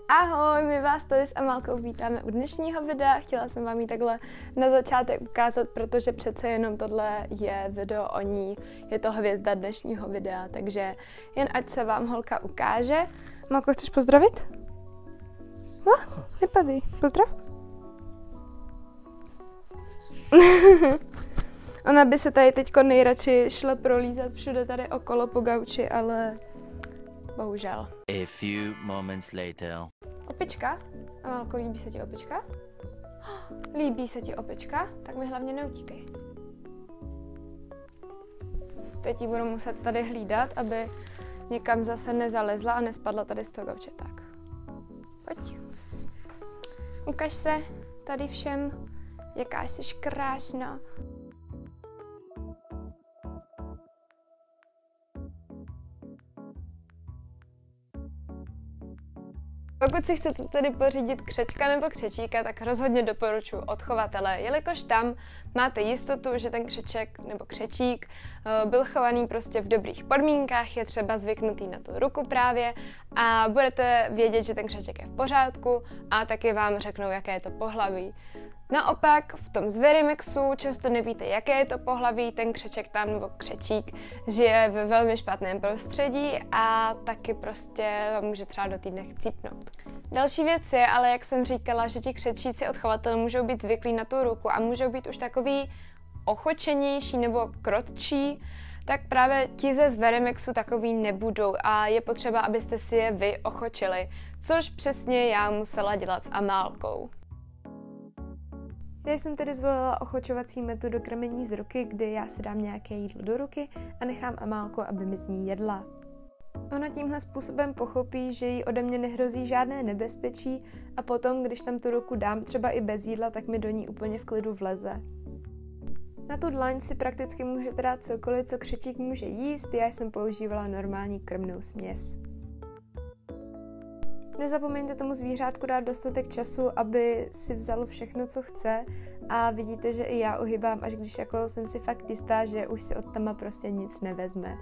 Ahoj, my vás tady s Amálkou vítáme u dnešního videa. Chtěla jsem vám ji takhle na začátek ukázat, protože přece jenom tohle je video o ní, je to hvězda dnešního videa, takže jen ať se vám holka ukáže. Amálko, chceš pozdravit? No, nepadej, pozdrav. Ona by se tady teďko nejradši šla prolízat všude tady okolo po gauči, ale bohužel. A few moments later. Opička? Amálko, líbí se ti opička? Líbí se ti opička? Tak mi hlavně neutíkej. Teď ji budu muset tady hlídat, aby někam zase nezalezla a nespadla tady z toho gauče. Tak, pojď. Ukaž se tady všem, jaká jsi krásná. Pokud si chcete tedy pořídit křečka nebo křečíka, tak rozhodně doporučuji od chovatele, jelikož tam máte jistotu, že ten křeček nebo křečík byl chovaný prostě v dobrých podmínkách, je třeba zvyknutý na tu ruku právě a budete vědět, že ten křeček je v pořádku a taky vám řeknou, jaké je to pohlaví. Naopak v tom zverimixu často nevíte, jaké je to pohlaví, ten křeček tam nebo křečík žije ve velmi špatném prostředí a taky prostě vám může třeba do týdne chcípnout. Další věc je, ale jak jsem říkala, že ti křečíci od chovatele můžou být zvyklí na tu ruku a můžou být už takový ochočenější nebo krotčí, tak právě ti ze zverimixu takový nebudou a je potřeba, abyste si je vy ochočili, což přesně já musela dělat s Amálkou. Já jsem tedy zvolila ochočovací metodu krmení z ruky, kdy já si dám nějaké jídlo do ruky a nechám Amálku, aby mi z ní jedla. Ona tímhle způsobem pochopí, že jí ode mě nehrozí žádné nebezpečí a potom, když tam tu ruku dám třeba i bez jídla, tak mi do ní úplně v klidu vleze. Na tu dlaň si prakticky můžete dát cokoliv, co křečík může jíst, já jsem používala normální krmnou směs. Nezapomeňte tomu zvířátku dát dostatek času, aby si vzalo všechno, co chce a vidíte, že i já uhybám, až když jako jsem si fakt jistá, že už si od tama prostě nic nevezme.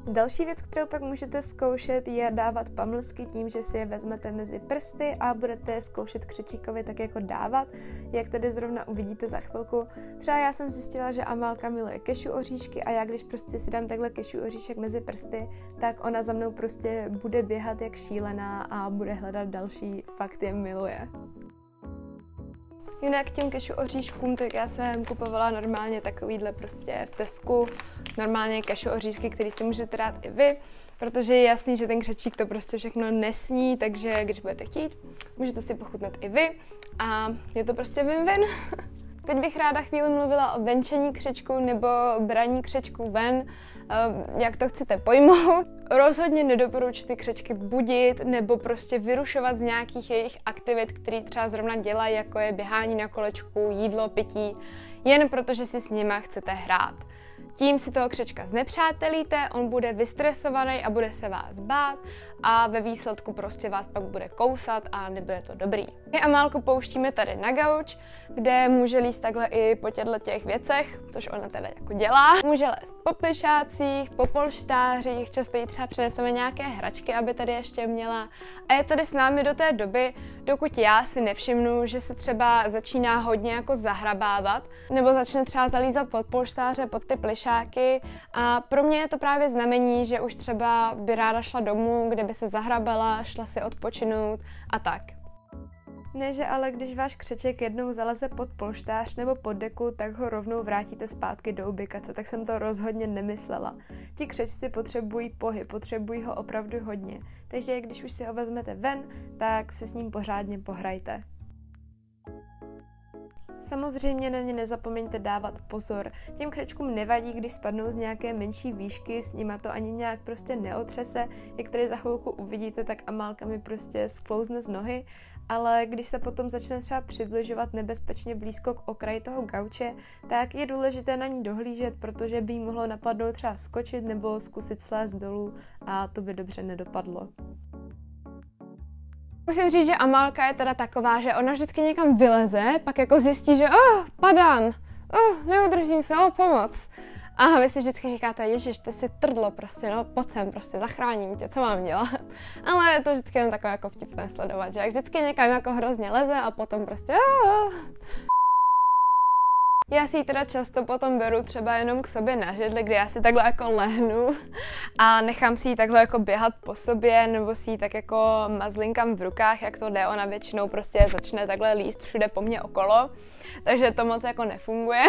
Další věc, kterou pak můžete zkoušet, je dávat pamlsky tím, že si je vezmete mezi prsty a budete zkoušet křečíkovi tak jako dávat, jak tady zrovna uvidíte za chvilku. Třeba já jsem zjistila, že Amálka miluje kešu oříšky a já když prostě si dám takhle kešu oříšek mezi prsty, tak ona za mnou prostě bude běhat jak šílená a bude hledat další, fakt je miluje. Jinak těm kešu oříškům, tak já jsem kupovala normálně takovýhle prostě v Tesku, normálně kešu oříšky, který si můžete dát i vy, protože je jasný, že ten křečík to prostě všechno nesní, takže když budete chtít, můžete si pochutnat i vy a je to prostě win-win. Teď bych ráda chvíli mluvila o venčení křečků nebo braní křečků ven, jak to chcete pojmout. Rozhodně nedoporučuji křečky budit nebo prostě vyrušovat z nějakých jejich aktivit, které třeba zrovna dělají, jako je běhání na kolečku, jídlo, pití, jen protože si s nima chcete hrát. Tím si toho křečka znepřátelíte, on bude vystresovaný a bude se vás bát a ve výsledku prostě vás pak bude kousat a nebude to dobrý. My Amálku pouštíme tady na gauč, kde může líst takhle i po těch věcech, což ona teda jako dělá. Může lézt po plišácích, po polštářích, často jí třeba přineseme nějaké hračky, aby tady ještě měla. A je tady s námi do té doby, dokud já si nevšimnu, že se třeba začíná hodně jako zahrabávat, nebo začne třeba zalízat pod polštáře, pod ty plišáky. A pro mě je to právě znamení, že už třeba by ráda šla domů, kde by se zahrabala, šla si odpočinout a tak. Ne, že ale když váš křeček jednou zaleze pod polštář nebo pod deku, tak ho rovnou vrátíte zpátky do ubikace, tak jsem to rozhodně nemyslela. Ti křečci potřebují pohyb, potřebují ho opravdu hodně, takže když už si ho vezmete ven, tak si s ním pořádně pohrajte. Samozřejmě na ně nezapomeňte dávat pozor. Těm křečkům nevadí, když spadnou z nějaké menší výšky, s nima to ani nějak prostě neotřese. Jak tady za chvilku uvidíte, tak Amálka mi prostě sklouzne z nohy ale když se potom začne třeba přibližovat nebezpečně blízko k okraji toho gauče, tak je důležité na ní dohlížet, protože by jí mohlo napadnout třeba skočit nebo zkusit slézt dolů a to by dobře nedopadlo. Musím říct, že Amálka je teda taková, že ona vždycky někam vyleze, pak jako zjistí, že padám, neudržím se, pomoc. A vy si vždycky říkáte, ježiš, ty si trdlo prostě, no pojď sem, prostě zachráním tě, co mám dělat. Ale je to vždycky jen takové jako vtipné sledovat, že jak vždycky někam jako hrozně leze a potom prostě Já si ji teda často potom beru třeba jenom k sobě na židli, kdy já si takhle jako lehnu a nechám si ji takhle jako běhat po sobě, nebo si ji tak jako mazlinkám v rukách, jak to jde, ona většinou prostě začne takhle líst všude po mně okolo, takže to moc jako nefunguje.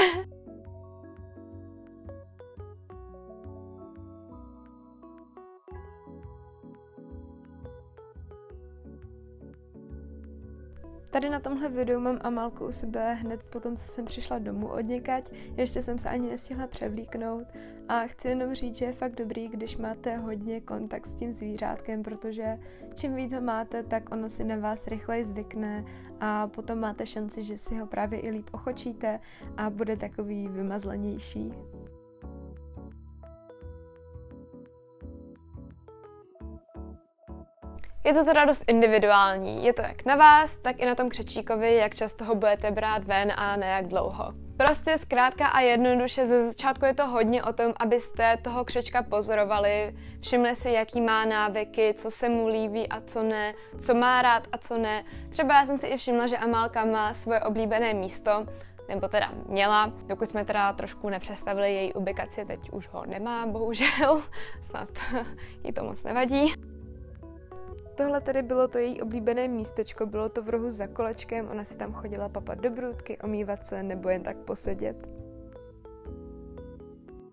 Tady na tomhle videu mám Amálku u sebe hned potom, co jsem přišla domů odněkať, ještě jsem se ani nestihla převlíknout a chci jenom říct, že je fakt dobrý, když máte hodně kontakt s tím zvířátkem, protože čím víc ho máte, tak ono si na vás rychleji zvykne a potom máte šanci, že si ho právě i líp ochočíte a bude takový vymazlenější. Je to teda dost individuální, je to jak na vás, tak i na tom křečíkovi, jak často ho budete brát ven a na jak dlouho. Prostě zkrátka a jednoduše ze začátku je to hodně o tom, abyste toho křečka pozorovali, všimli si, jaký má návyky, co se mu líbí a co ne, co má rád a co ne. Třeba já jsem si i všimla, že Amálka má svoje oblíbené místo, nebo teda měla, dokud jsme teda trošku nepřestavili její ubikaci, teď už ho nemá, bohužel, snad jí to moc nevadí. Tohle tedy bylo to její oblíbené místečko, bylo to v rohu za kolečkem, ona si tam chodila papat do brůdky, omývat se nebo jen tak posedět.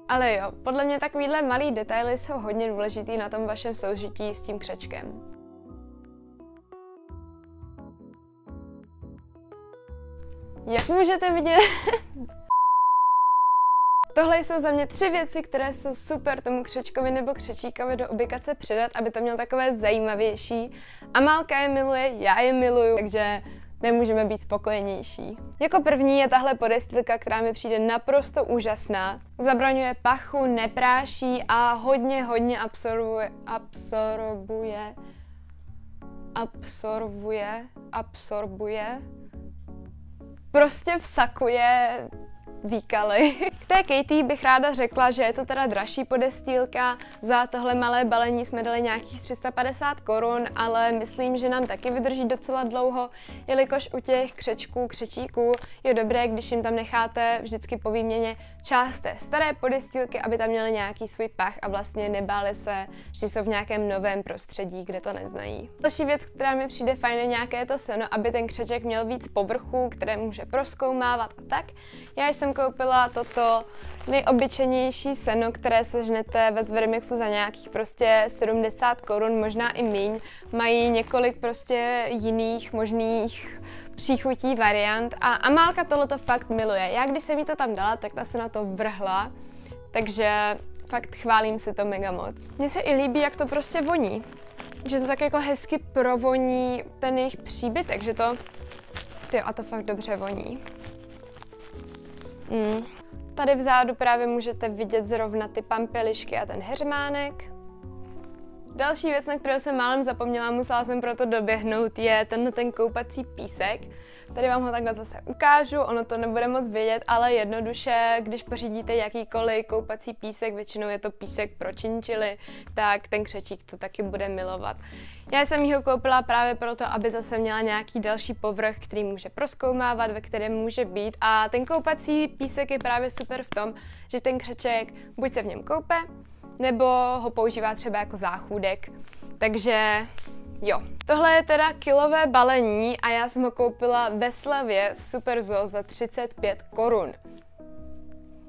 Ale jo, podle mě takovýhle malý detaily jsou hodně důležitý na tom vašem soužití s tím křečkem. Jak můžete vidět, tohle jsou za mě 3 věci, které jsou super tomu křečkovi nebo křečíkovi do ubikace přidat, aby to mělo takové zajímavější. Amálka je miluje, já je miluju, takže nemůžeme být spokojenější. Jako první je tahle podestýlka, která mi přijde naprosto úžasná. Zabraňuje pachu, nepráší a hodně absorbuje. Prostě vsakuje výkaly. K té Katie bych ráda řekla, že je to teda dražší podestýlka. Za tohle malé balení jsme dali nějakých 350 korun, ale myslím, že nám taky vydrží docela dlouho, jelikož u těch křečíků je dobré, když jim tam necháte vždycky po výměně část té staré podestýlky, aby tam měli nějaký svůj pach a vlastně nebáli se, že jsou v nějakém novém prostředí, kde to neznají. Další věc, která mi přijde fajn, je nějaké to seno, aby ten křeček měl víc povrchu, které může prozkoumávat a tak. Já jsem koupila toto nejobyčejnější seno, které sežnete ve Zverimexu za nějakých prostě 70 korun, možná i míň. Mají několik prostě jiných možných příchutí variant a Amálka tohleto fakt miluje. Já když jsem jí to tam dala, tak ta se na to vrhla, takže fakt chválím si to mega moc. Mně se i líbí, jak to prostě voní. Že to tak jako hezky provoní ten jejich příbytek, že to, a to fakt dobře voní. Tady vzadu právě můžete vidět zrovna ty pampelišky a ten heřmánek. Další věc, na kterou jsem málem zapomněla, musela jsem proto doběhnout, je ten koupací písek. Tady vám ho takhle zase ukážu, ono to nebude moc vidět, ale jednoduše, když pořídíte jakýkoliv koupací písek, většinou je to písek pro činčily, tak ten křečík to taky bude milovat. Já jsem ji ho koupila právě proto, aby zase měla nějaký další povrch, který může prozkoumávat, ve kterém může být. A ten koupací písek je právě super v tom, že ten křeček buď se v něm koupe, nebo ho používá třeba jako záchůdek. Takže jo. Tohle je teda kilové balení a já jsem ho koupila ve slevě v Superzoo za 35 korun.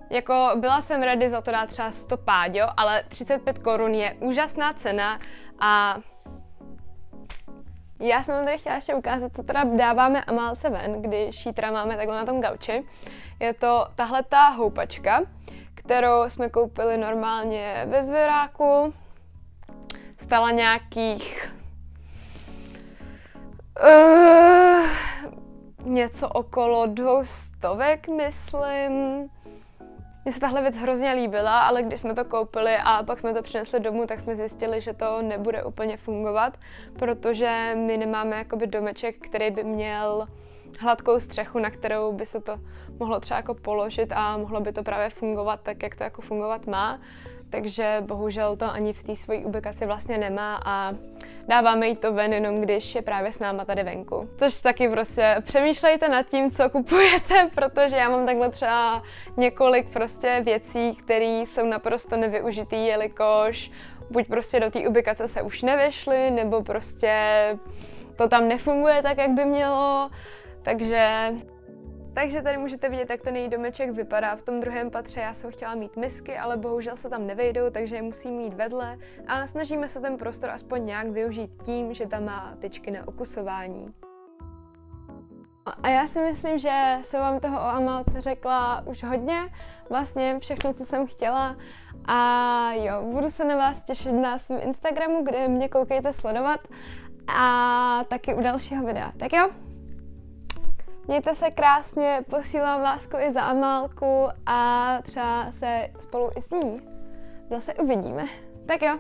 Jako byla jsem ready za to dát třeba 100 páďo, ale 35 korun je úžasná cena a já jsem vám tady chtěla ještě ukázat, co teda dáváme Amálce ven, když ji teda máme takhle na tom gauči. Je to tahle ta houpačka, kterou jsme koupili normálně ve Zveráku. Stala nějakých Něco okolo 200, myslím. Mně se tahle věc hrozně líbila, ale když jsme to koupili a pak jsme to přinesli domů, tak jsme zjistili, že to nebude úplně fungovat, protože my nemáme jakoby domeček, který by měl hladkou střechu, na kterou by se to mohlo třeba jako položit a mohlo by to právě fungovat tak, jak to jako fungovat má. Takže bohužel to ani v té svojí ubikaci vlastně nemá a dáváme jí to ven jenom když je právě s náma tady venku. Což taky prostě přemýšlejte nad tím, co kupujete, protože já mám takhle třeba několik prostě věcí, které jsou naprosto nevyužitý, jelikož buď prostě do té ubikace se už nevešly, nebo prostě to tam nefunguje tak, jak by mělo. Takže tady můžete vidět, jak ten její domeček vypadá. V tom druhém patře já jsem chtěla mít misky, ale bohužel se tam nevejdou, takže je musím mít vedle. A snažíme se ten prostor aspoň nějak využít tím, že tam má tyčky na okusování. A já si myslím, že jsem vám toho o Amálce řekla už hodně, vlastně všechno, co jsem chtěla. A jo, budu se na vás těšit na svém Instagramu, kde mě koukejte sledovat. A taky u dalšího videa. Tak jo? Mějte se krásně, posílám lásku i za Amálku a třeba se spolu i s ní zase uvidíme. Tak jo,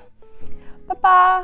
pa pa!